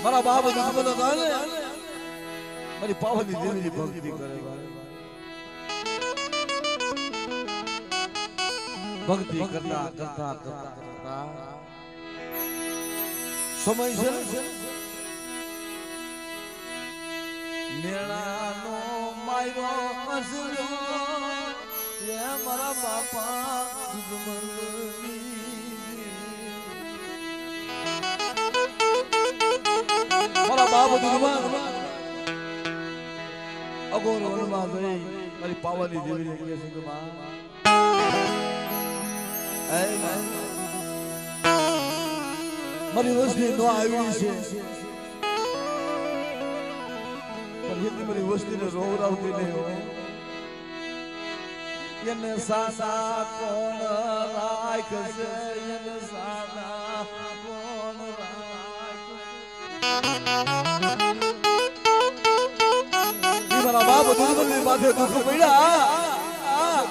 મારા બાપ દુશ્મનો થાય ને મારી પાવાની દેવીની ભક્તિ કરે ભક્તિ કરતા કરતા કરતા કરતા સમય છે મેળાનો માયરો અસલો એ મારા બાપા મારા બાપ દુર્મન અગોર વનમાં ગઈ મારી પાવાની દેવીને કહે છે કે માં મારી વસ્તી નો આવી છે પણ મારી વસ્તીને રોવરાવતી નહીં હોય એને સાસા કોણ રાખશે એને સાસા કોણ રાખશે મારા બાપ દુર્બલની માથે દુઃખ પડ્યા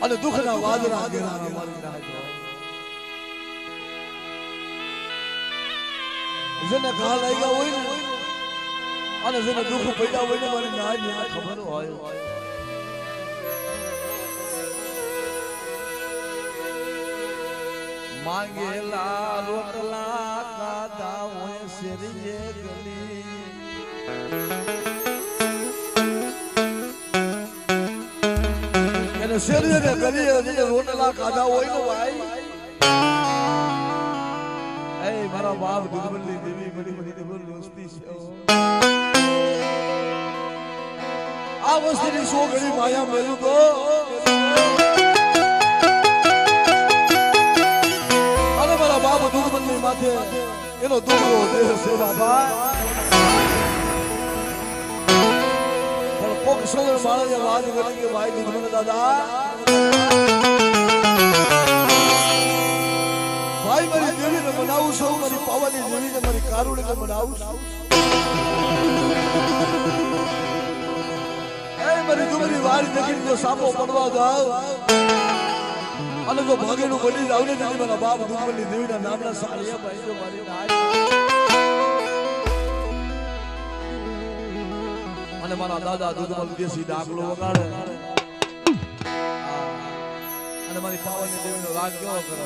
અને દુઃખના વાદળા ઘેરા મારી નાખ્યો જેને ઘા લાગ્યા હોય ને અને જેને દુઃખ પડ્યા હોય ને મારી નાની ખબર હોય માંગેલા રોટલા કાદા હોય શેરીએ ગલી એને શેરીએ ગલી રોટલા કાદા હોય ને ભાઈ એ મારા બાપ દુર્બલની દેવી બડી બડી દુર્બલ વસ્તી છે આ વસ્તીની સો ઘડી માયા મેલું તો અને મારા બાપ દુર્બલની માથે એનો દુબળો દેહ છે બાબા પણ કોક સદર માળે વાત કરી કે ભાઈ દુર્બલ દાદા ભાઈ મારી દેવીને મનાવું છું મારી પાવાની દેવીને મારી કારુણીને મનાવું છું એ મારી દુબળી વારી દેખીને જો સાપો પડવા જાવ અને જો ભાગેનું બની જાવ ને તેથી મારા બાપ દુબળી દેવીના નામના સાળિયા ભાઈ જો મારી નાય અને મારા દાદા દુબળી દેશી ડાકલો વગાડે અને મારી પાવાની દેવીનો રાગ કેવો કરો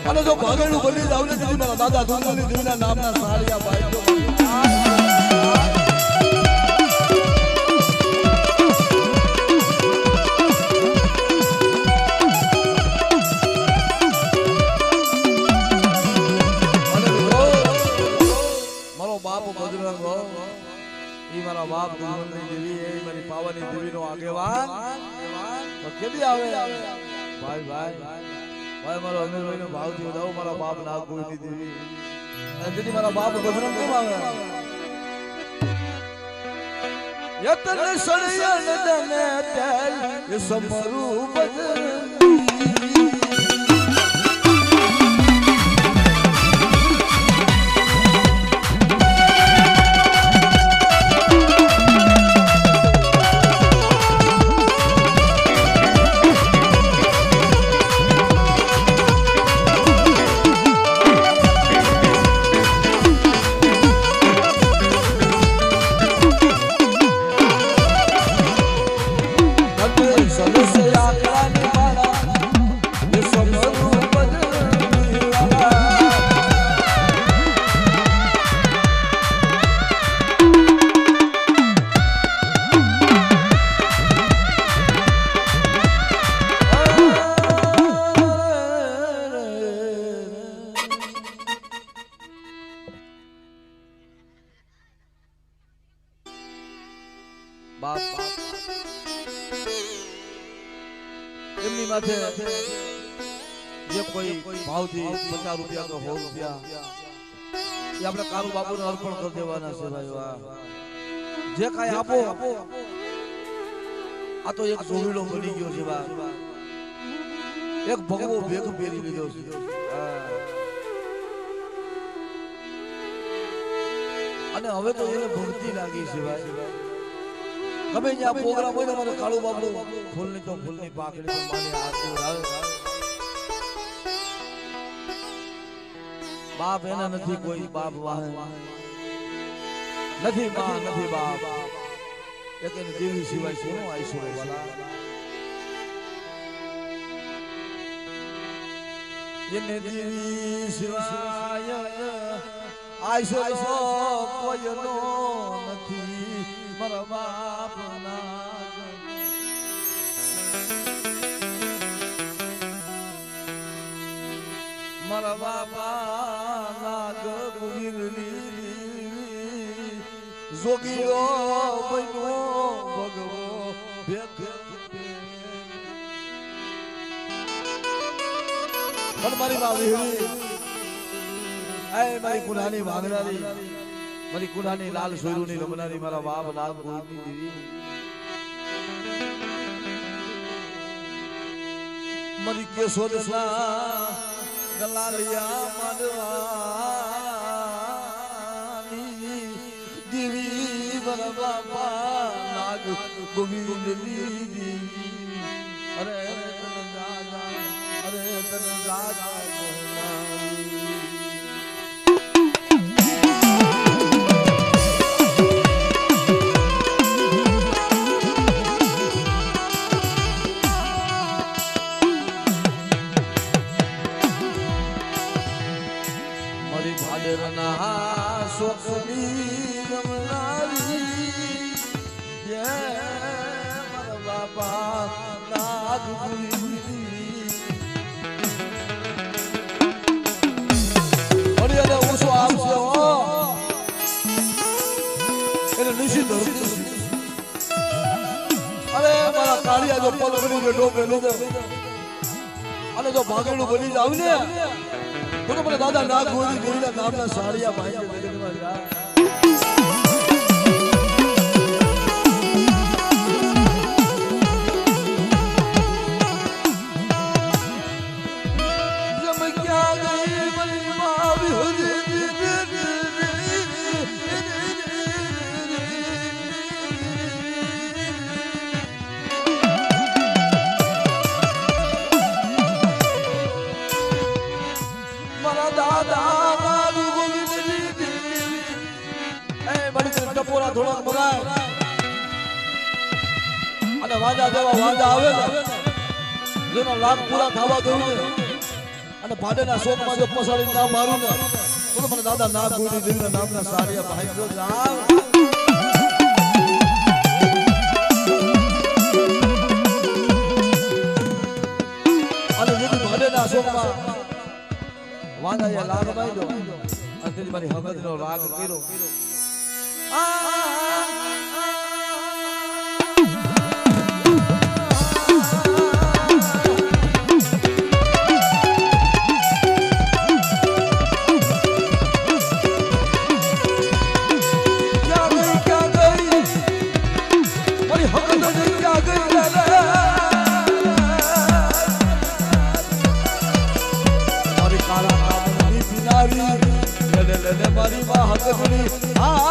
અને જો ભાગેલું બની જાવ ને તેથી મારા દાદા દુર્ગની દેવીના નામના સાળિયા ભાઈ મારો બાપ બજરંગ ઈ મારા બાપ દુર્ગની દેવી એ મારી પાવાની દેવીનો આગેવાન તો કેદી આવે ભાઈ ભાઈ ભાઈ મારો અમીરભાઈ નો ભાવ થી વધાવો મારા બાપ ના કોઈ દેવી અને તેથી મારા બાપ બજરંગ કેમ આવે યતન સળિયન દને તેલ એ સમરૂ બજરંગ એમની માથે જે કોઈ ભાવથી 50 રૂપિયા કે 100 રૂપિયા એ આપણે કાળુ બાપુને અર્પણ કરી દેવાના છે ભાઈ વાહ જે કાંઈ આપો આ તો એક સોવીડો બની ગયો છે ભાઈ એક ભગવો ભેગ પહેરી લીધો છે અને હવે તો એને ભક્તિ લાગી છે ભાઈ ગમે ત્યાં પ્રોગ્રામ હોય ને મારે કાળુ બાપુ ફૂલની તો ફૂલની પાકડી તો મારી આરતી આવે બાપ એના નથી કોઈ બાપ વાહે નથી માં નથી બાપ એક એની દેવી સિવાય શું આઈશું વાલા એને દેવી સિવાય આઈશો કોઈનો નથી મારા બાપના મારા બાપના ગગુવીરની જોગીઓ બનો ભગવો ભેગ મારી બાવી મારી કુનાની વાગનારી મારી કુનાની લાલ સોયરુની રમનારી મારા બાપ લાલ ગોળની દેવી મારી કેશોદના ગલાલિયા માંડવાની દેવી મારા બાપા નાગ ગોવિંદની અરે તન રાજા અરે તન રાજા જો પલકડી ને ડોબે લીધે અને જો ભાગેલું બની જાવ ને તો મને દાદા નાગ ગોરી ગોરીના નામના સાડિયા ભાઈ જગતમાં જા થોડાક બગાય અને વાંદા દેવા વાંદા આવે ને જેનો લાભ પૂરા થવા દઉં ને અને ભાડેના શોકમાં જો પસાડી ના મારું ને તો મને દાદા ના ગોરી દેવીના નામના સાડિયા ભાઈ જો જાવ અને જેથી ભાડેના શોકમાં વાંદા લાગ બાઈ દો અને મારી હગતનો રાગ કર્યો મારી માં હકની મારી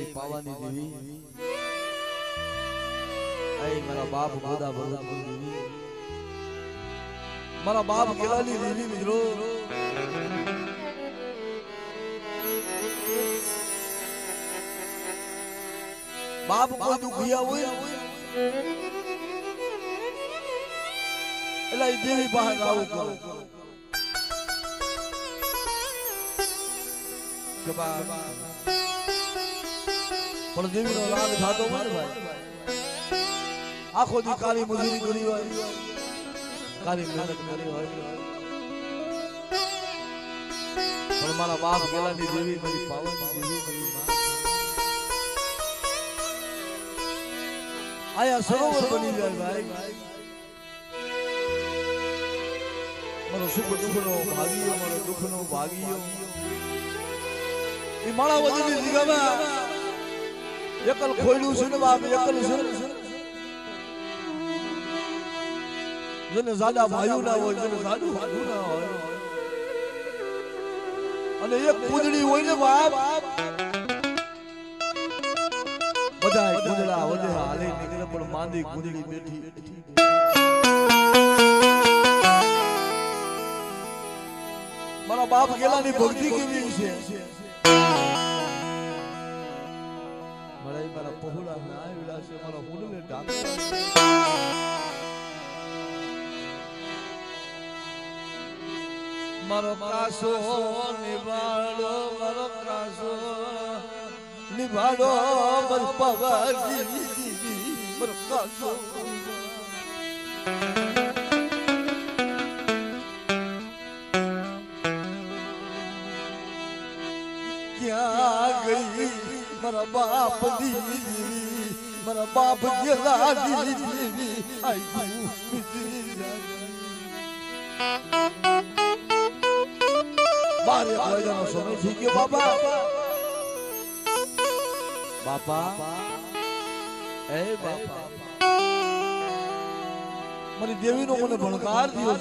મારી પાવાની દેવી એ મારા બાપ ગોદા ભગતપુર દેવી મારા બાપ ગેલાની દેવી મિત્રો બાપ કોઈ દુખિયા હોય એટલે એ દેવી બહાર આવું કરો કે પણ દેવી નો લાભ થતો હોય ને ભાઈ આખો દી કાળી મજૂરી કરી હોય કાળી મહેનત કરી હોય પણ મારા બાપ ગેલાની દેવી મારી પાવન દેવી મારી માં આયા સરોવર બની જાય ભાઈ મારો સુખ દુઃખનો ભાગીયો મારો દુઃખનો ભાગીયો એ માળા વદની દીગામાં એકલ ખોયલું છે ને બાપ એકલ છે જેને સાદા ભાઈઓ ના હોય જેને સાદું ભાઈઓ ના હોય અને એક પૂજડી હોય ને બાપ બધાય પૂજડા વધે હાલે નીકળે પણ માંદી પૂજડી બેઠી મારા બાપ ગેલાની ભક્તિ કેવી છે મારા પહોળા ના આવેલા છે મારા હુડલે ઢાંકવા મારો કાસો નિભાડો મારો કાસો નિભાડો મર પવાજી મર કાસો ક્યાં ગઈ મારા બાપ દીવી મારા બાપ ગેલા દીવી આઈ બારે વાગ્યાનો સમય થઈ ગયો બાપા બાપા એ બાપા મારી દેવીનો મને ભણકાર થયો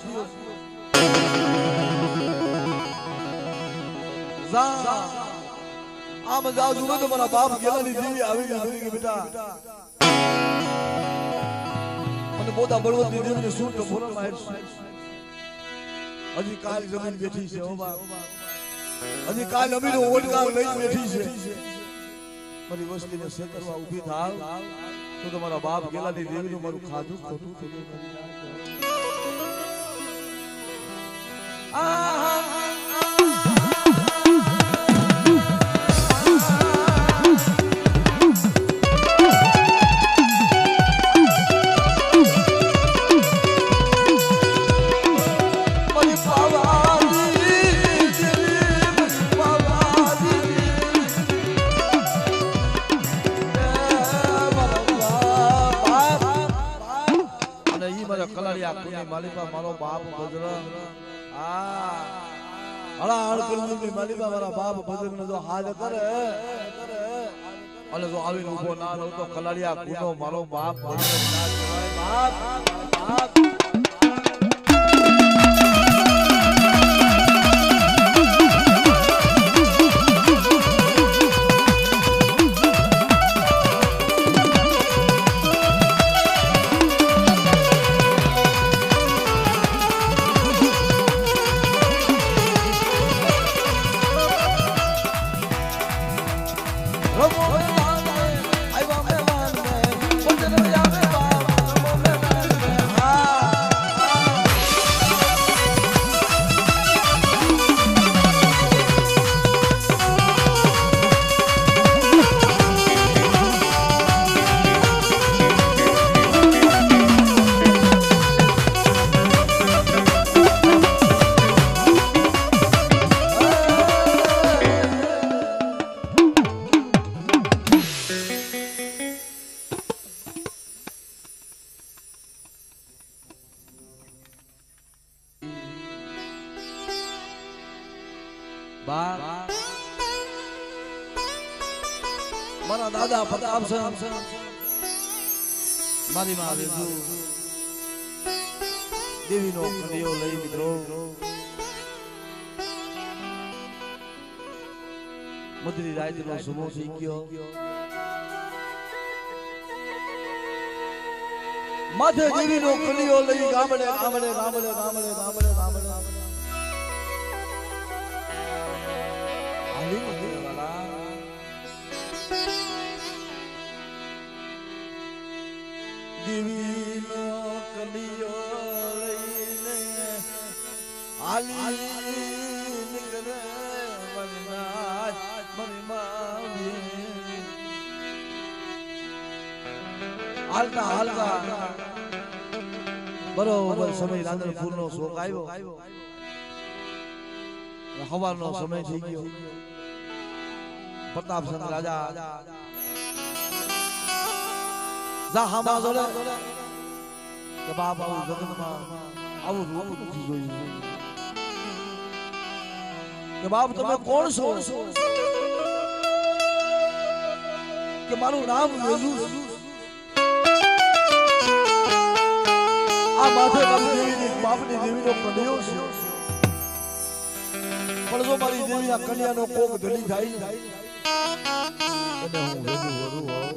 આમ જાવ જુઓ તો મારા બાપ ગેલાની દેવી આવી કે બેટા મને બોધા બળવતની દેવીને શું તો બોલો હજી કાલ જમીન બેઠી છે ઓ બાપ હજી કાલ અમીનો ઓડકાર લઈને બેઠી છે મારી વસ્તીને સેકરવા ઊભી થાવ તો તમારા બાપ ગેલાની દેવીનું મારું ખાધું ખોટું થઈ ગયું માલિકા મારો બાપ બજરંગ હળાહળ કલમની માલિકા મારા બાપ બજરંગ જો હાલ કરે અને જો આવીને ઉભો ના રહો તો કલાડિયા કુનો મારો બાપ બજરંગ ના કહેવાય બાપ બાપ મારા દાદા પ્રતાપ મારી માં વેજુ દેવીનો કડિયો લઈ મિત્રો મધરી રાતનો સમો થઈ ગયો માથે જીવીનો કલિયો લઈ ગામડે ગામડે ગામડે ગામડે ગામડે ગામડે આલી વાલા જીવીનો કલિયો લઈને આલી નીકળે મનનાજ મનમાવી હાલતા હાલતા બરોબર સમય રાંધણ ફૂલનો શોક આવ્યો હવાનો સમય થઈ ગયો પ્રતાપચંદ રાજા જા હામા જોડે કે બાપ આવું જગતમાં આવું રૂપ નથી જોયું કે બાપ તમે કોણ છો કે મારું નામ વેજુ આ માથે મારી દેવીની બાપની દેવીનો કન્યો છે પણ જો મારી દેવીના કન્યાનો કોક ધલી થાય એને હું વેજુ વરું હોઉં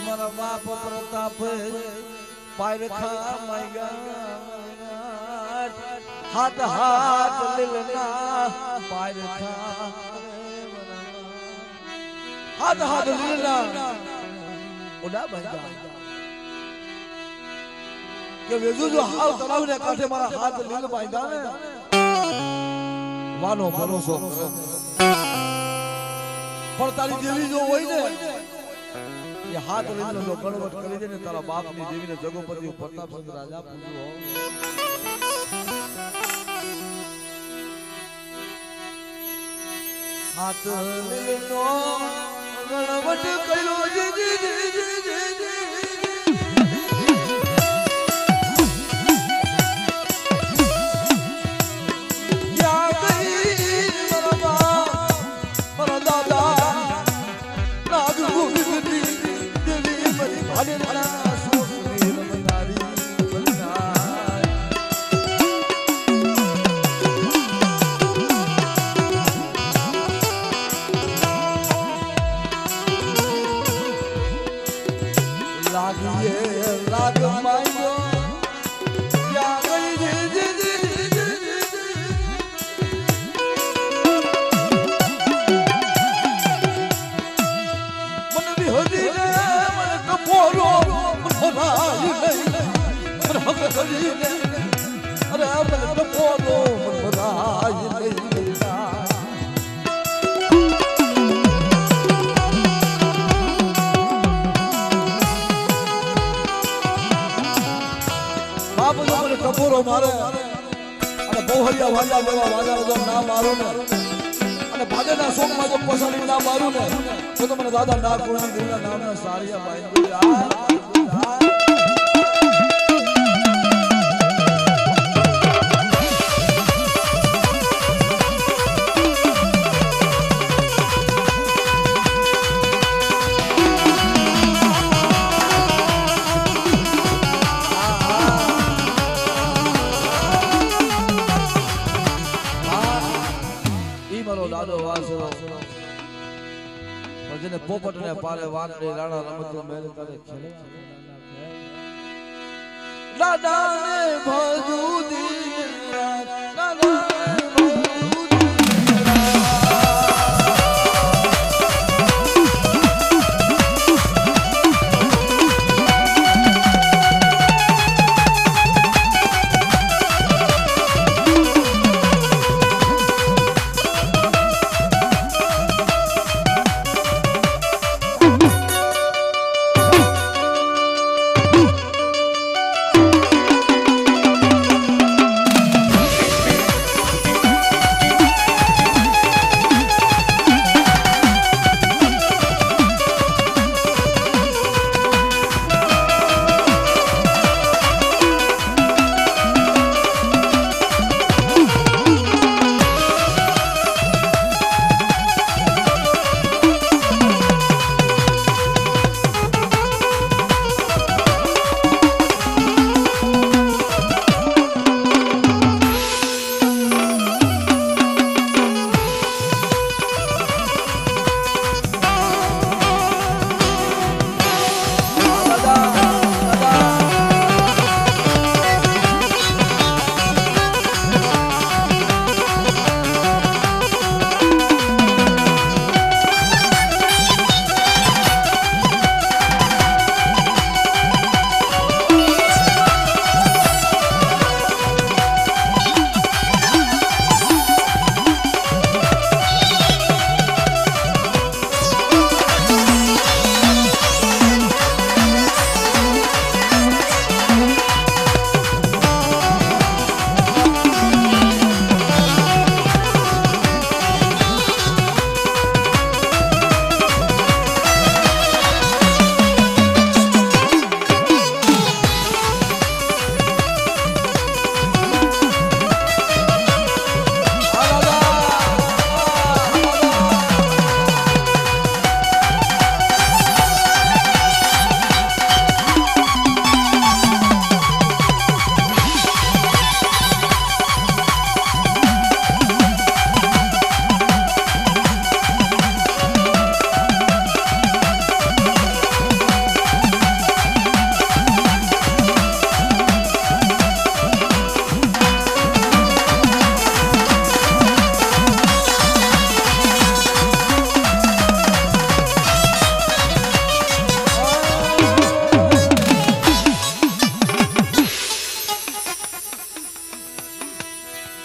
મારા બાપ પ્રતાપ પારખા માયગા હાથ હાથ લીલના પારખા હાથ હાથ લીલના ઓડા બાંધા કે વેજુ જો હાલ તળાવને કાંઠે મારા હાથ લીલ બાંધા ને વાનો ભરોસો પણ તારી દેવી જો હોય ને ये हाथ लेने लो गणवट કરી દે ને તારા બાપની દેવીને જગોપતિ પ્રતાપચંદ રાજા પૂજવો હાથ લેનો ગણવટ કર્યો જી જી જી કપૂરો મારે અને બહુહરિયા વાજા લેવા વાજા જો ના મારો ને અને ભાગેના શોકમાં જો પસાડી ના મારું ને તો મને દાદા ના કોણી દેવના નામના સારિયા બાઈ જેને પોપટ ને પારે વાંદરી રાણા રમતો મેલ કરે ખેલે દાદા ને ભજુ દિન રાત દાદા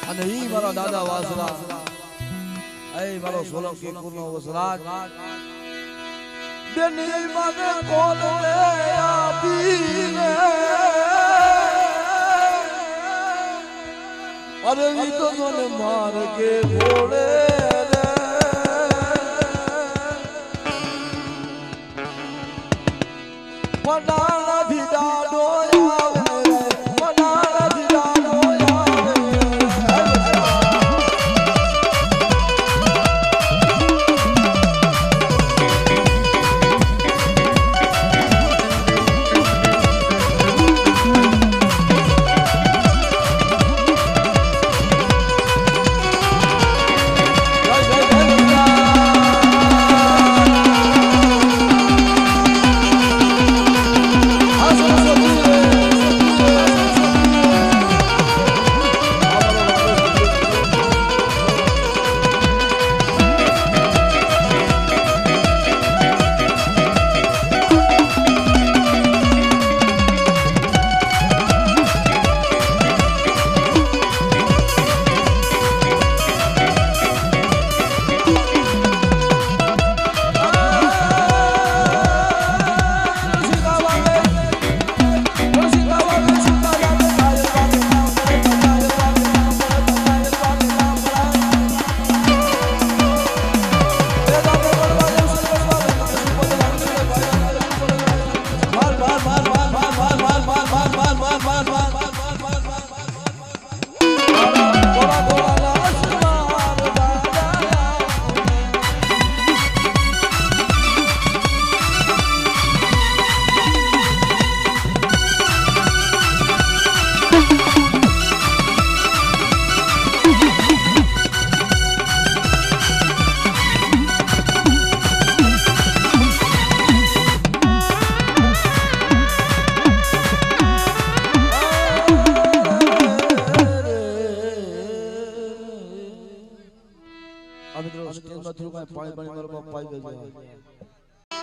અને ઈ મારા દાદા વાસરા એ મારો સોલંકી કુળનો વસરાજ બેની મને કોલવે આપીને અરે ઈ તો મને માર કે બોલે મનાળા થી દાડો આવે મનાળા થી દાડો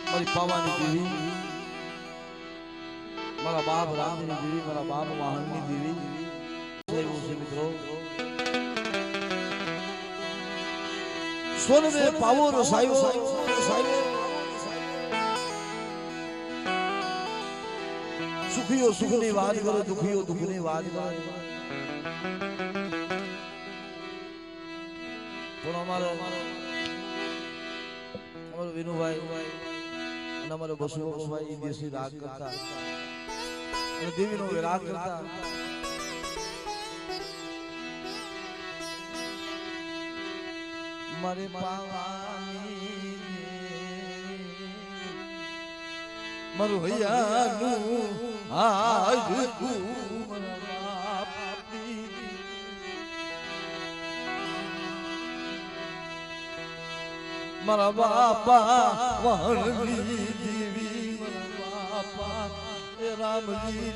મારી પાવાની દેવી મારા બાપ રામની દેવી મારા બાપ વાહનની દેવી એવું છે મિત્રો સોનવે પાવો રસાયો સુખીઓ સુખની વાત કરો દુખીઓ દુખની વાત કરો પણ અમારો વિનુભાઈ અને અમારો બસુભાઈ દેશી રાગ કરતા અને દેવીનો રાગ કરતા મારે પાવાની મારું હૈયાનું આજ મારા બાપા વાહણની દેવી મારા બાપા એ રામજી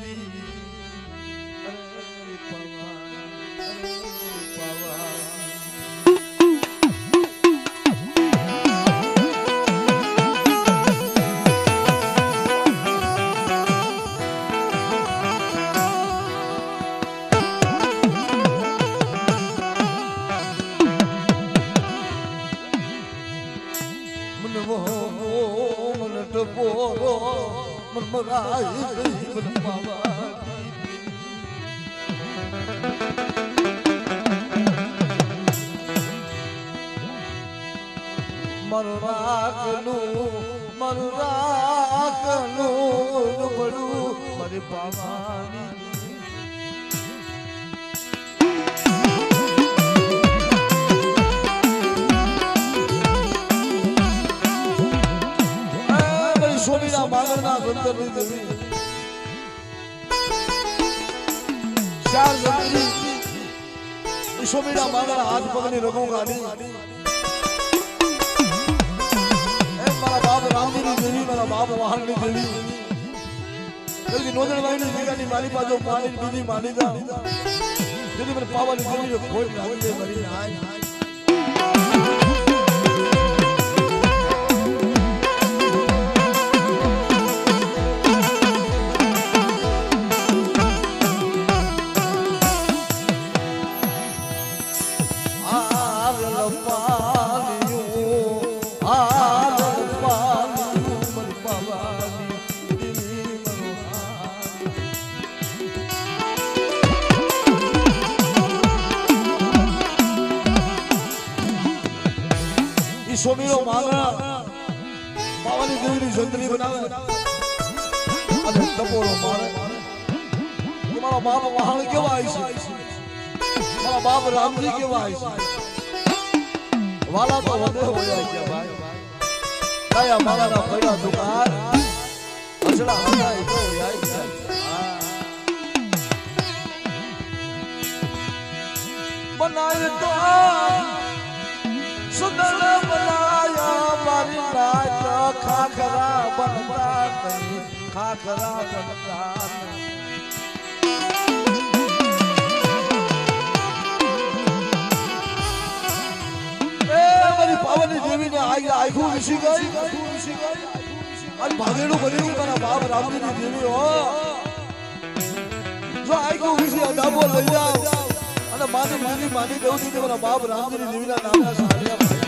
મારું રાખનું પડું મારી પાવાની સોમીના બાગરના ગંધર્વની દેવી ચાર જતી સોમીના બાગના હાથ પગની રગો ગાડી મારા બાપ રામજીની દેવી મારા બાપ વાહનની દેવી જલ્દી નોંધણવાઈની જગ્યાની મારી પાસે પાણી બીજી માની જા જલ્દી મને પાવાની દેવી ખોટ લાગી મરી નાય સોમીનો માંગણા પાવાની દેવીની જંત્રી બનાવે અને ટપોરો મારે કે મારા બાપ વહાણ કેવા આવી છે મારા બાપ રામજી કેવા આવી છે વાલા તો વધે હોય ગયા ભાઈ કાયા મારાના પડ્યા દુકાન અસડા હડાય તો હોય છે बनाए तो सुंदर बनाया मारी नाच खाखरा बनता नहीं खाखरा बनता ए मारी पावनी देवी ने आखू विसी गई आज भागेड़ू बनेड़ू मारा बाप रामजी की देवी हो जो आखू विसी अडाबो लई जाओ અને માની માની માની દઉં છું કે મારા બાપ રામજી દેવીના નામના સાડિયા ભાઈ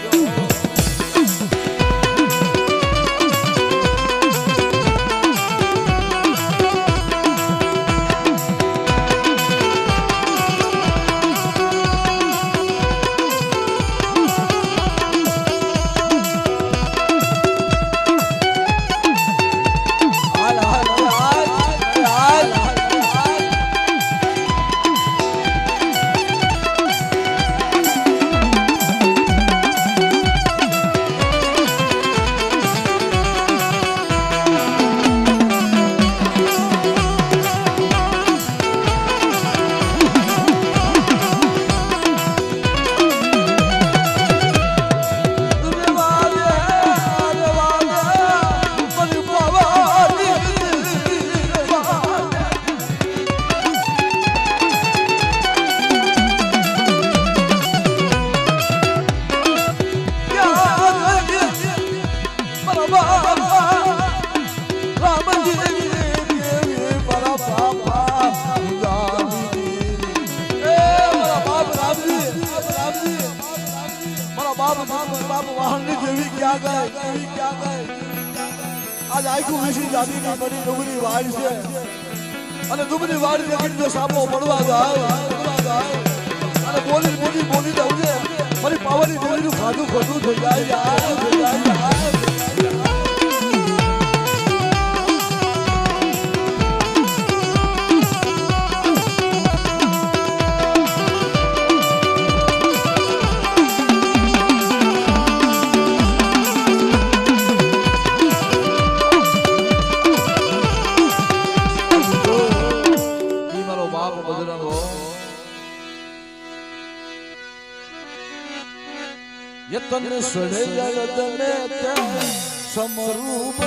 आज आखू विसी जाती नहीं बड़ी डुबरी वाड़ से अने डुबरी वाड़ से कितने सामो पड़वा जाए अने बोली बोली बोली जाऊजे मारी पावनी देवी नु खाधू खोटू થઈ જાય यार यतन सड़े जगदने समरूप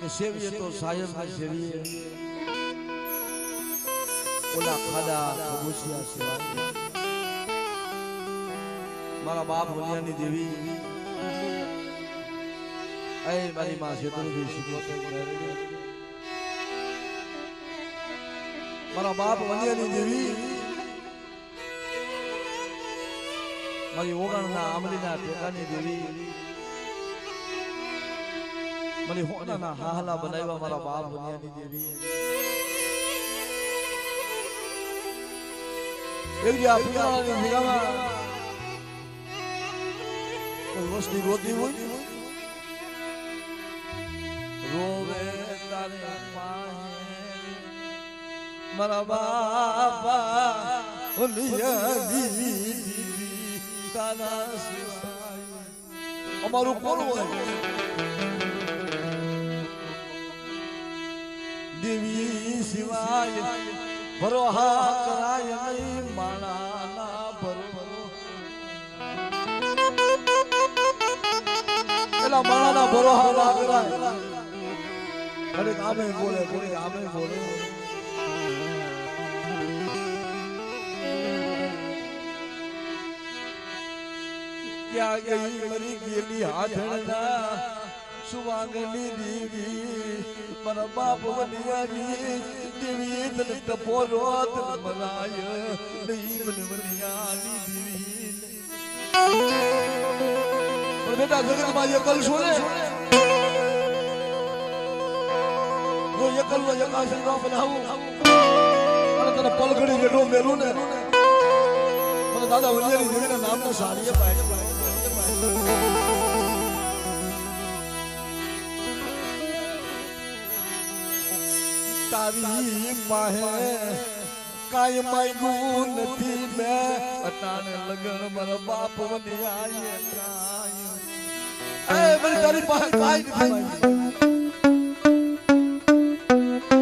सेविए तो सायब में सेविए ओला खादा खबूसिया सिवाय मारा बाप मुनियानी देवी ऐ मारी मां सेतुनु देशी मारा बाप मुनियानी देवी मारी ओगणना आमलीना टेकानी देवी मनी होना ना हाहला बनाया हमारा बाप दुनियानी देवी एक जी अपना निगाह कोई वस्ती रोती हुई रोवे तारे पाए मरा बाबा અમારું કોણ હોય દેવી સિવાય ભરોહા કરાય નહીં માણાના ભરો એલા માણાના ભરોહા ના કરાય અરે આમે બોલે કોઈ આમે બોલે ક્યાં ગઈ મરી ગયેલી હાથણના સુવાંગલી દેવી મારા બાપ વનિયાની દેવી તને ટપોરો તને મનાય નહીં મને વનિયાની દેવી પણ બેટા જગતમાં એકલ છો ને જો એકલ નો એકાશી નો બનાવું અને તને પલગડી જેટલો મેલું ને મને દાદા વનિયાની દેવીના નામનો સાડીએ પાડ્યો તારી માહે કાય માંગ્યું નથી મેં અટાણે લગન મારા બાપ વને આયે કાય એ મારી તારી પાસે કાઈ નથી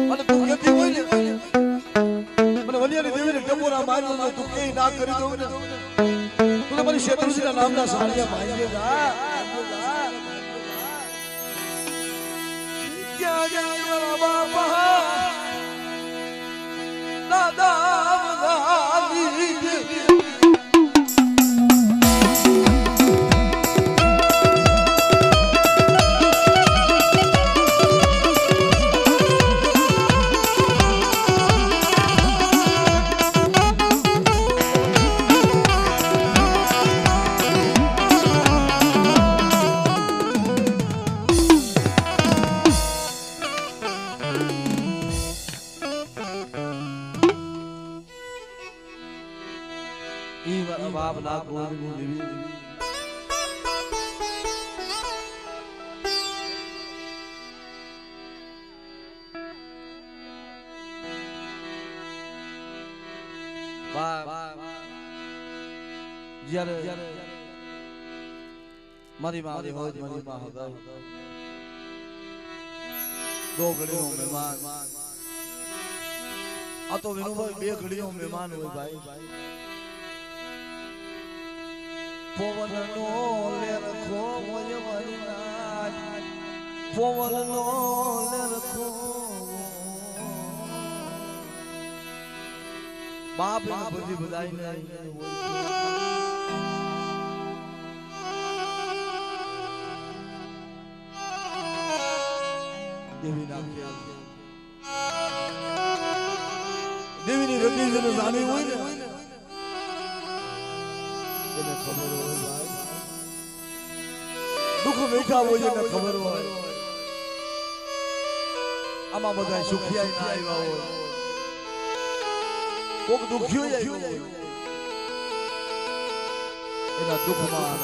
મને તું કેતી હોય ને મને વલિયાની દેવીને ટપોરા માર્યો તું કે ના કરી દઉં ને તું મારી શેત્રુજીના નામના સાડિયા માંગે જા ક્યાં ગયા મારા બાપા દાદા બાપ ના ગોદની દેવી જ્યારે મારી મારી હોય મારી માં હતા દો ઘડીનો મહેમાન આ તો વિનુભાઈ બે ઘડીનો મહેમાન હોય ભાઈ પવનનો લેરખો મોય મારી નાચ પવનનો લેરખો બાપ ને બધી બધાઈ ને દેવી નામ દેવીની રતી જેને જાણી હોય ને એને ખબર હોય ભાઈ દુઃખ બેઠા હોય એને ખબર હોય આમાં બધા સુખિયા ના આવ્યા હોય કોક દુખ્યો આવ્યો હોય એના દુઃખમાં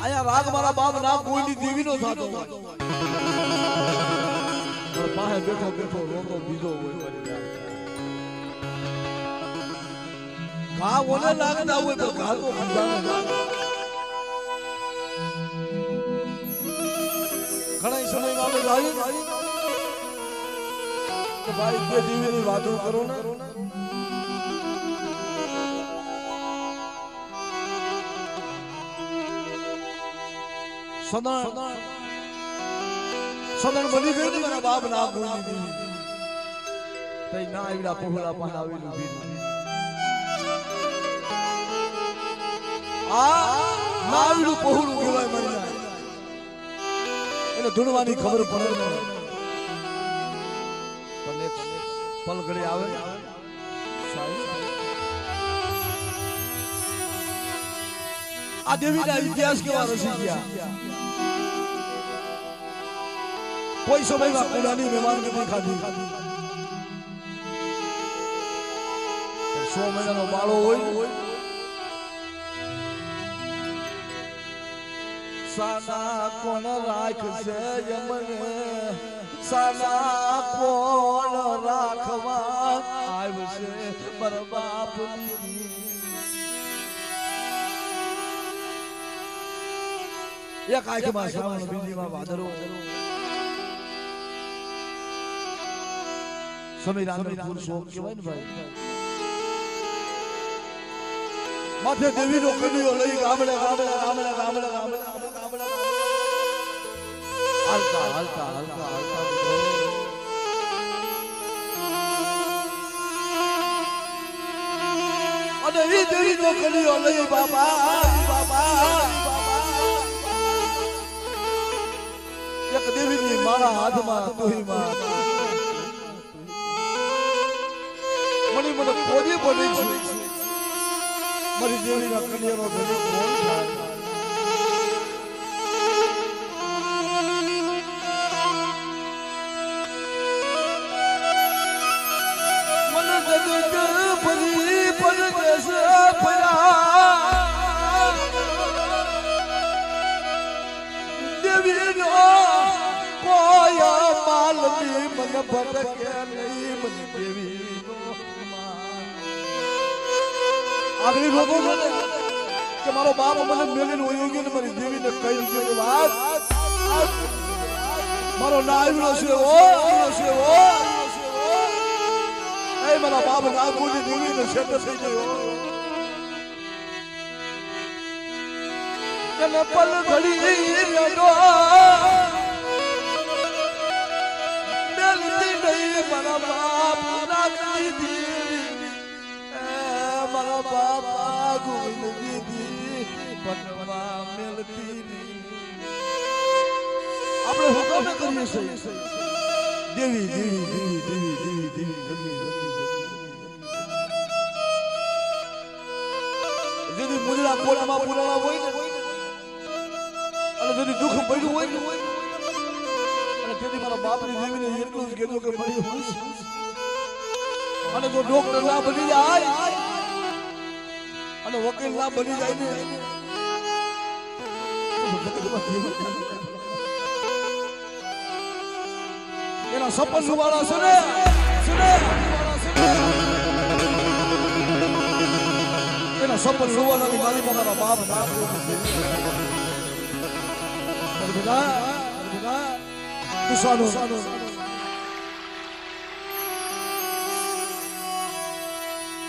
આયા રાગ મારા બાપ ના કોઈની દેવી નો થતો હોય પાસે બેઠો બેઠો રોતો બીજો હોય ઘા ઓને લાગતા હોય તો ઘા તો ઘણા સમયમાં અમે લાવી તો ભાઈ બે દેવીની વાતો કરો ને સદન બની ગયું ને મારા બાપ ના ગોળી દેવી તઈ ના આવીડા પહોળા પાન આવેલું ભીરું આ નાવડું પહોળું કહેવાય મને એને ધૂણવાની ખબર પડે ને પણ એક પલગડી આવે આ દેવીના ઇતિહાસ કેવા રસી ગયા કોઈ સમયમાં કુડાની મહેમાન નથી ખાધી 100 મહિનાનો બાળો હોય સાના કોણ રાખશે યમને સાના કોણ રાખવા આવશે મારા બાપની એક આંખમાં શ્રાવણ બીજીમાં ભાદરો સમીરાનો પુરુષો કહેવાય ને ભાઈ માથે દેવીનો કડીઓ લઈ ગામડે ગામડે ગામડે ગામડે ગામડે ગામડે હાલતા હાલતા હાલતા હાલતા અને એ દેવીનો કડીઓ લઈ બાબા બાબા એક દેવીની માળા હાથમાં તુહીમાં મને મને પોજે પડે છે મારી દેવીના કન્યાનો ધણી કોણ થાય મને જગત ફરી પરદેશ ફર્યા દેવીનો કોઈ માલની મને ભટકે નહીં મને દેવીનો આગળ રોગો છે ને કે મારો બાપ મને મેલીને વયો ગયો ને મારી દેવીને કહી દીધું વાત મારો ના આવ્યો છે એ મારા બાપ ના કોઈ દેવીને સેટ થઈ ગયો કે પલ ઘડી રહ્યો મેલતી નહીં મારા બાપ ના દીદી મારા બાપા ગોવિંદ દીદી પટવા મેલતી આપણે હુકમ કરીએ છીએ દેવી દેવી દેવી દેવી દેવી દેવી જેની મુજરા કોળામાં પુરાણા હોય ને અને જેની દુઃખ પડ્યું હોય અને તેથી મારા બાપની દેવીને એટલું જ કહેતો કે મારી હું અને જો ડોક્ટર ના બની જાય અને વકીલ ના બની જાય ને એના સપન સુવાળા સુને એના સપન સુવાળાની મારી મારા બાપ ના તું સાનો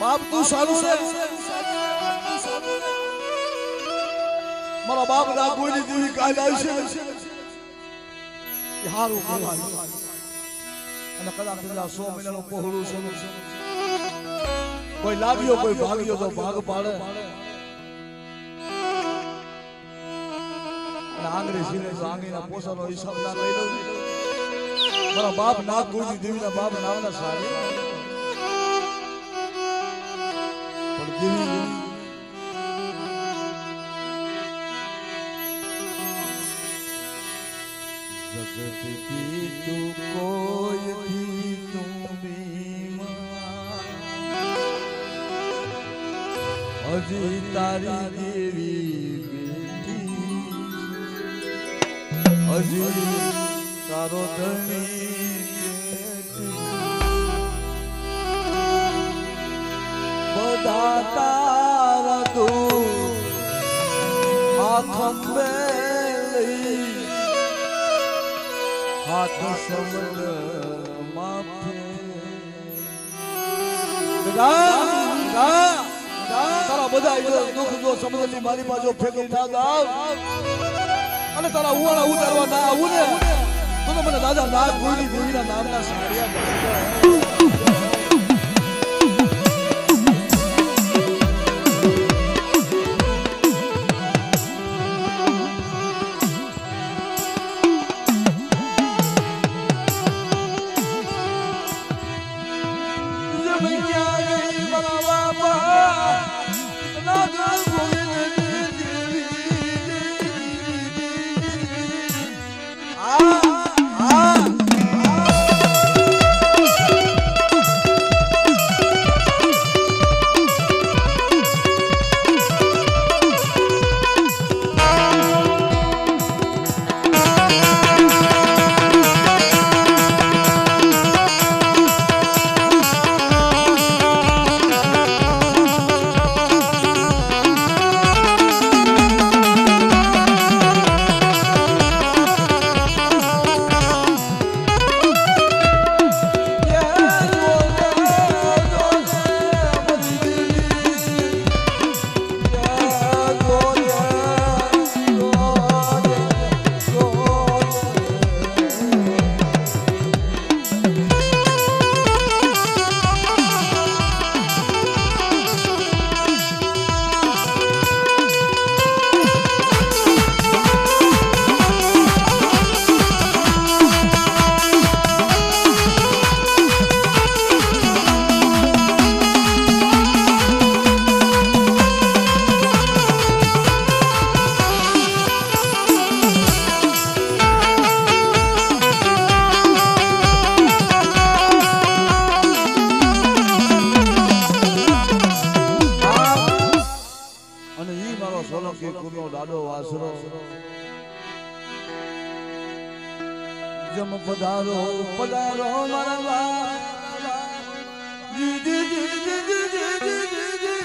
બાપ તું સારું છે મારા બાપ ના કોઈની દેવી કાલ આવશે હારું કહેવાય અને કદાચ 100 મહિનાનું પહોળું છે કોઈ લાગ્યો કોઈ ભાગ્યો તો ભાગ પાડે અને આંગળી સીને તો આંગળીના પોસાનો હિસાબ ના લઈ લઉં મારા બાપ ના કોઈની દેવીના બાપ નામના સારી जगत की तू कोई थी तुम अजी तारी देवी बेटी अजी तारो धनी बदा तारा दो हाथ में हाथ समल माफे તારા બધા દુઃખ જો સમજની મારી બાજુ ફેંકી ના જાવ અને તારા ઉવાળા ઉતારવા ના આવું ને તો મને દાદા નાગ ગોળી દેવીના નામના સાડિયા જમ પધારો પધારો મારા બાપ જી જી જી જી જી જી જી જી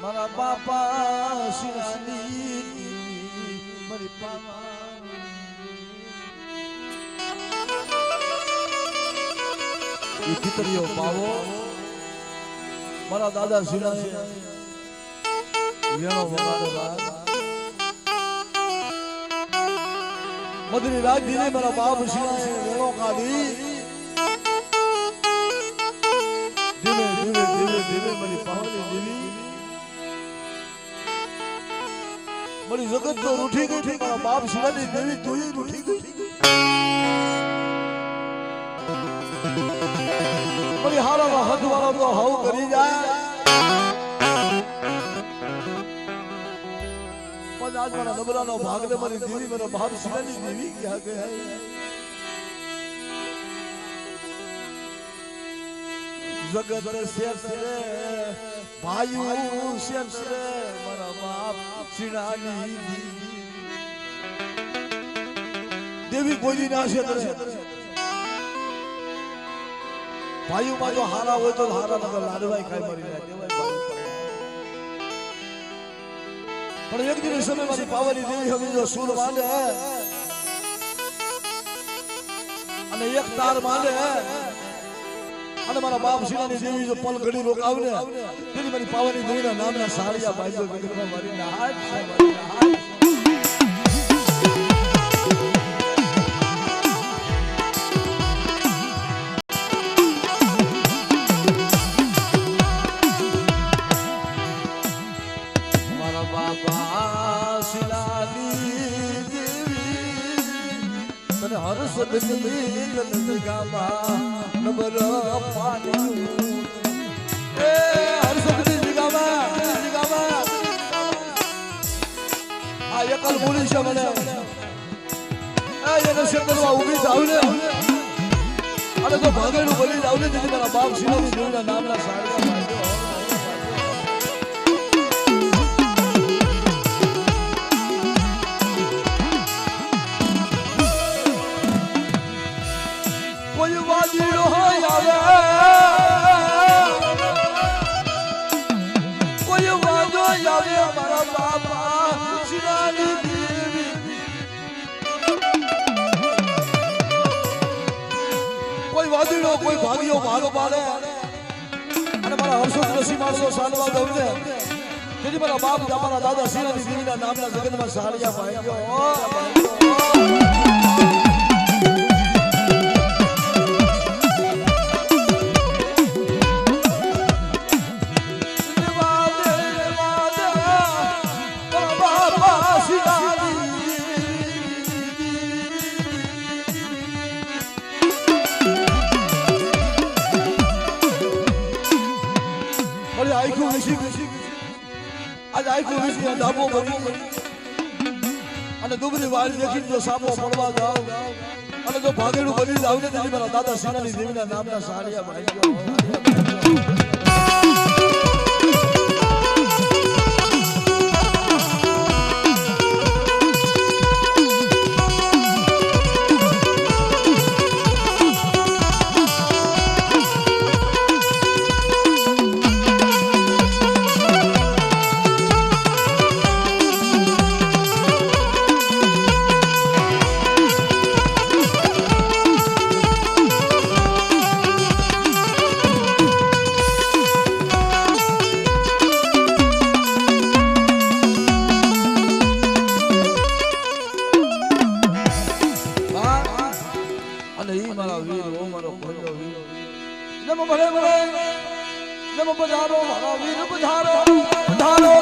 મારા બાપા શિરાની મારી પાવા દીકરીઓ પાવો મારા દાદા શિરાની વેણો વગાડો મધુરી રાજ ધીરે મારા બાપ શિરાની વેણો કાઢી ધીરે ધીરે ધીરે ધીરે મારી પાવાની દેવી મારી જગત તો રૂઠી ગઈ છે મારા બાપ શિરાની દેવી તું રૂઠી ગઈ મારી હારામાં હદ વાળો તો હાવ કરી જાય પણ આજ મારા નબરાનો ભાગ ને મારી દેવી મારા બાપ શિરાની દેવી ક્યાં ગયા જગત શેષ રે ભાઈઓ શેષ રે મારા બાપ શિરાની દેવી કોઈ ના છે ભાઈઓ માં જો હારા હોય તો હારા નગર લાડવાઈ ખાઈ મરી જાય પણ એક દિવસ સમય મારી પાવાની દેવી હવે જો સુર માંડે અને એક તાર માંડે અને મારા બાપ શિરાની દેવી જો પલ ઘડી રોકાવને તેની મારી પાવાની દેવીના નામના સાળિયા ભાઈઓ વિગ્રહમાં મારીને હાથ મારા બાપા શિરાની દેવી તને હર્ષદની ગામા નબર પાણી એ હર્ષદની જગામાં આ એકલ બોલી છે મને એને શેતરમાં ઊભી થાવ ને અને તો ભાગેલું બોલી જાવ ને તેથી મારા બાપ શિરાની દેવીના નામના સાળિયા કોઈ વાદળો આવે કોઈ વાદળો આવે મારા બાપા શિરાની દેવી કોઈ વાદળો કોઈ ભાગ્યો ભાગ પાડે અને મારા હર્ષદ રસી માણસો સાનવા દઉને તેથી મારા બાપ મારા દાદા શિરાની દેવીના નામના જગતમાં સાળિયા ભાગ્યો आज आईको विषय ડાબો ભરી અને દુબરી વાળી દેખીને જો સાપો પડવા જાવ અને જો ભાગેડું બની જાવ ને તેથી મારા દાદા શિરાની દેવીના નામના સાળિયા ભાઈઓ જમ ભલે ભલે જમ પધારો મારા વીર પધારો પધારો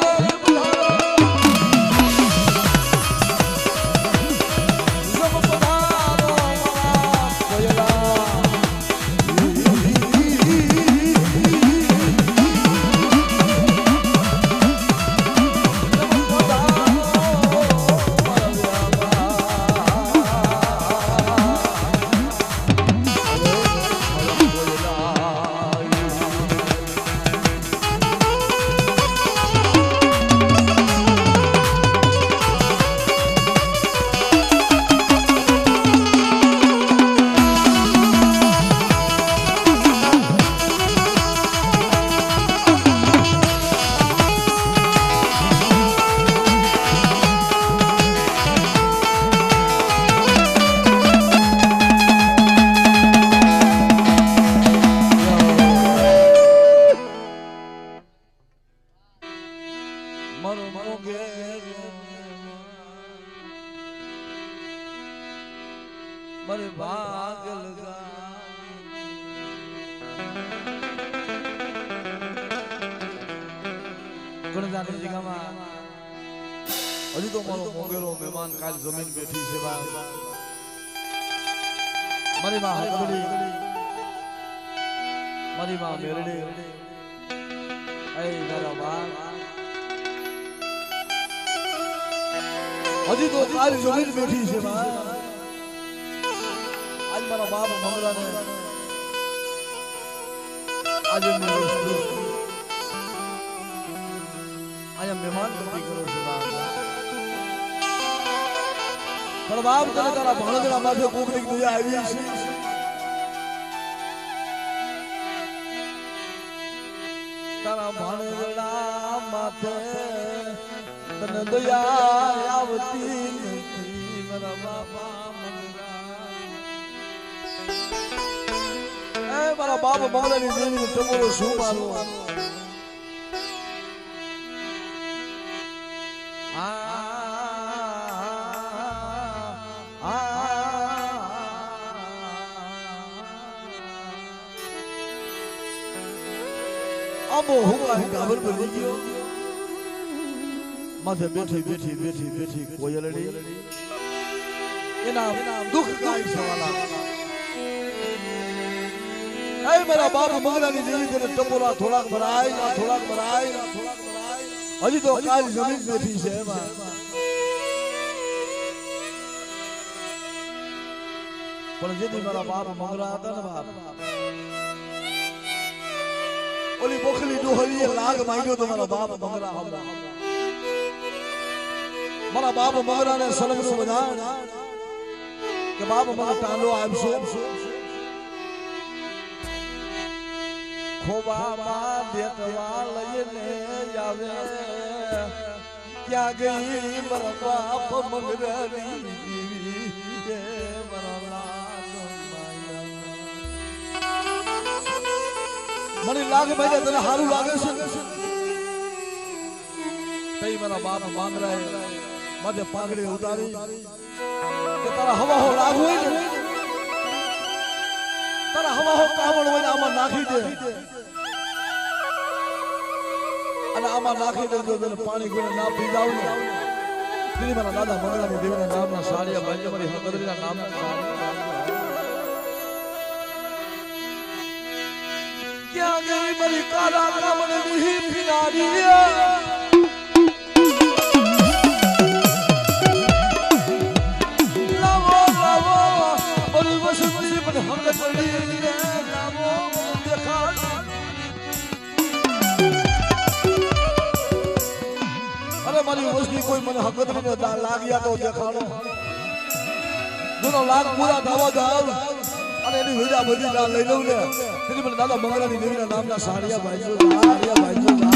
मरे भागल गुणदानी जगह हजी तो मारो मोगेरो मेहमान काल जमीन बैठी से मरी मां हकड़ी मरी मां मेरड़ी ऐ मेरा बाप हजी तो काल जमीन बैठी से आज मारा बाप मंगला ने आज आया मेहमान गति करो से पर बाप तने तारा भाणेजड़ा माथे कोकड़ी दया આવી છે તારા ભાણેજડા માથે તને દયા આવતી નથી મારા બાપા મારા બાપ મંગળાની દેવીને ટકોરો શું મારો આમો હુકાની ગાબર બની ગયો માથે બેઠી બેઠી બેઠી બેઠી કોયલડી એના દુઃખ ગાય સવાલા ऐ मेरा बाप मंगलानी देवी तेरे टपोरा थोड़ा भराय हजी तो काल जमीन बैठी है पर जेदी मेरा बाप मंगला था ना बाप ओली बोखली डोहली लाग मांग्यो तो मेरा बाप मंगला हमरा मेरा बाप मंगला ने सलम से बजा के बाप मंगला टालो आवशे खोबा मां बेटवा लईने आवे क्या गई मारा बाप मंगरानी देवी के मारा लाग माया मने लाग भाई तने हारू लागे छे तई मारा बाप मांग रहा है माथे पागड़ी उतारी के तारा हवा हो लाग होय ने तारा हवा हो कावड़ होय आमा नाखी दे અને આમાં નાખી દે જો તને પાણી કોને ના પી જાવ ને તેની મારા દાદા મંગળાની દેવીના નામના સાડિયા ભાઈ મારી હકદરીના નામના ક્યાં ગઈ મારી કાળા કામણની પિનારી લાવો લાવો મારી વસંતી મને હકદરી લાવો દેખા મારી વસ્તી કોઈ મને હકદરીને લાગ ગયા તો દેખાડો दोनों लाख पूरा दावा दाव અને એની વિડા બધી ના લઈ લઉં ને તેથી મને દાદા મંગળાની દેવીના નામના સાડિયા ભાઈજો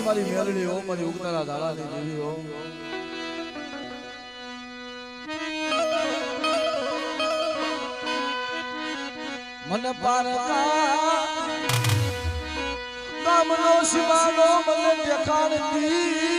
મારી મેલડી હો, મારી ઉગતારા ધારાની દેવી હો. મને પારકા ગામનો સીમાનો મને દેખાડતી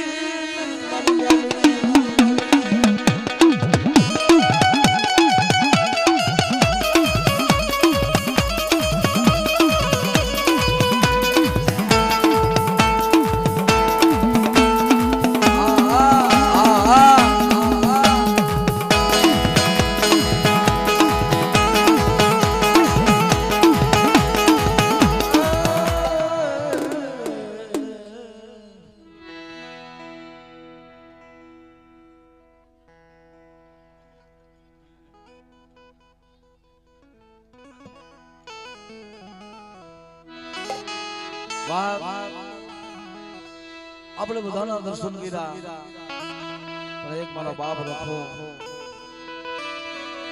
આપણે બધાના દર્શન કર્યા પણ એક મારા બાપ રખો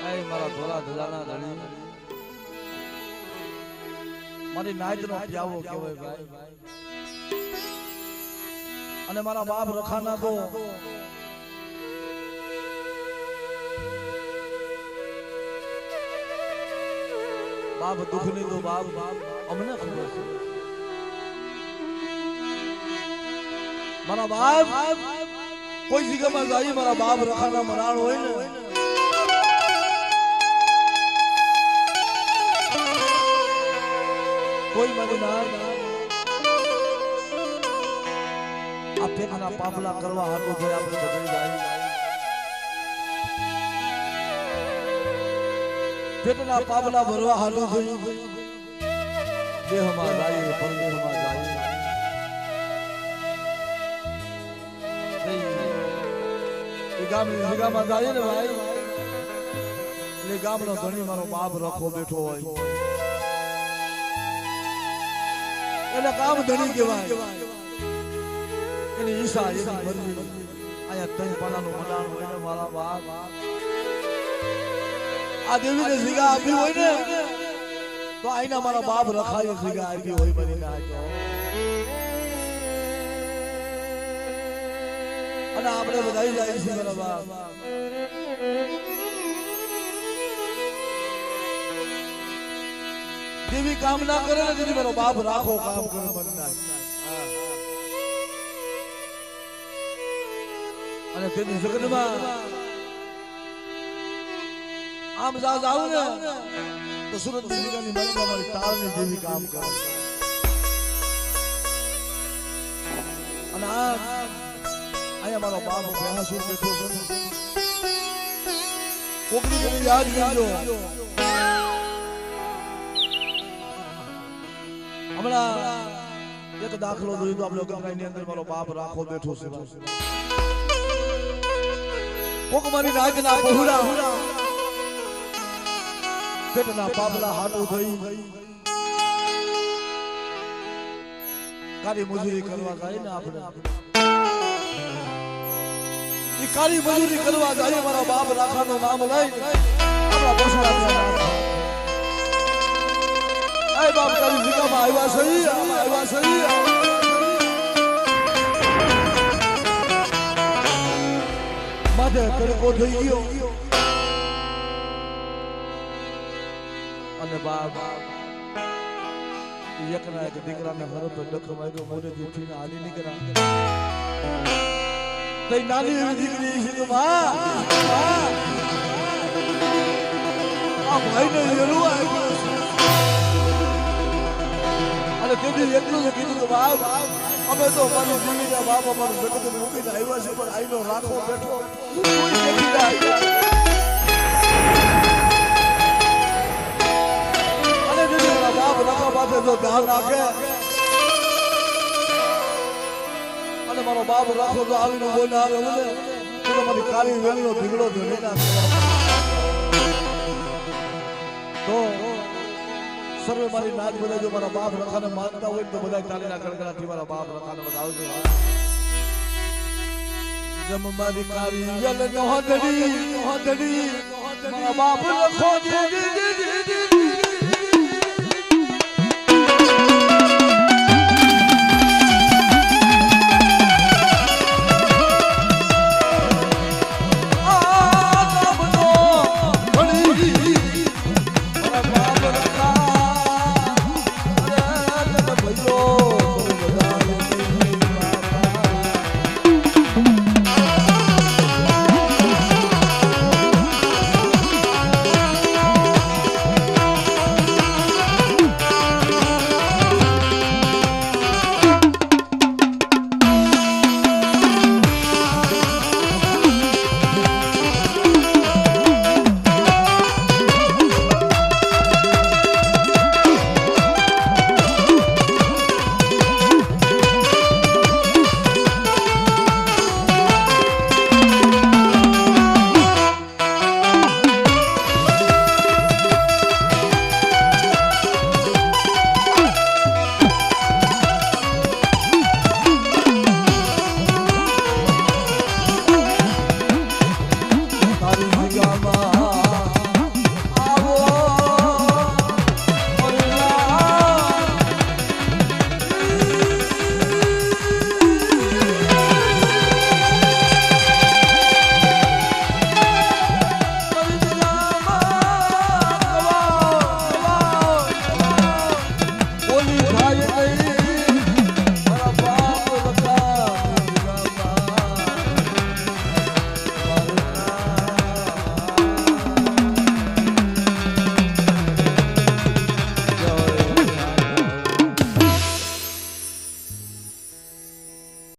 એ મારા ધોળા ધજાના ધણી મારી નાયતનો પ્યાવો કહેવાય ભાઈ. અને મારા બાપ રખાના તો બાપ દુઃખની તો બાપ અમને ખબર છે. મારા બાપ કોઈ જગ્યામાં જાય મારા બાપ રખાના મનાણ હોય ને કોઈ મારી ના આ પેટના પાપલા કરવા હાથો જોઈ આપણે બદલી જાય. પેટના પાપલા ભરવા હાથો જોઈ દેહમાં જાય પરદેહમાં જાય. ગામની જગ્યામાં જાય ને ભાઈ એટલે ગામનો ધણી મારો બાપ રખો બેઠો હોય એટલે ગામ ધણી કહેવાય. એની ઈચ્છા એની મરજી આયા તઈ પાનાનું મડાણ હોય ને મારા બાપ આ દેવીને જગ્યા આપી હોય ને તો આઈના મારા બાપ રખાય જગ્યા આપી હોય બની ના અને આપણે બધાઈ જાય છે મારા બાપ. દેવી કામ ના કરે ને તેથી મારો બાપ રાખો કામ કરે બનના અને તેની જગતમાં આમ જાવ ને તો સુરત જિલ્લાની બાજુમાં મારી તારની દેવી કામ કરે અને આયા મારો બાપ બેહાસુર બેઠો છે. કોકની મને યાદ કરજો હમણાં એક દાખલો જોઈ તો આપણે ગંગાની અંદર મારો બાપ રાખો બેઠો છે. કોક મારી નાગના પહોળા પેટના પાપલા હાટું થઈ કારી મજૂરી કરવા જાય ને આપણે કાળી મજૂરી કરવા જાય મારા બાપ રાખાનું નામ લઈ આપણા બસડા એ બાપ તારી જગ્યામાં આવ્યા સહી આવ્યા સહી માથે તડકો થઈ ગયો અને બાપ એકના એક દીકરાને હરપ ડખ માર્યો મોઢેથી ઉઠીને હાલી નીકળ્યા. તઈ નાની એવી દીકરી છે તો માં આ ભાઈને એલું આવ્યું અને તેથી એટલું જ કીધું કે બાપ અમે તો અમારી દીકરીના બાપ અમારું જગત મૂકીને આવ્યા છે પણ આઈનો રાખો બેઠો અને દીદી મારા બાપ રાખવા પાસે જો ધ્યાન રાખે મારો બાપ રાખો તો આવીને બોલે આવે મને તો મારી કાળી વેલનો ઢીગડો ધોઈ નાખે. તો સર્વે મારી નાચ બધા જો મારા બાપ રખાને માનતા હોય તો બધા તાલીના કડકડાથી મારા બાપ રખાને બધા આવજો. જમ મારી કાળી વેલ નો હદડી મારા બાપ રખો દીદી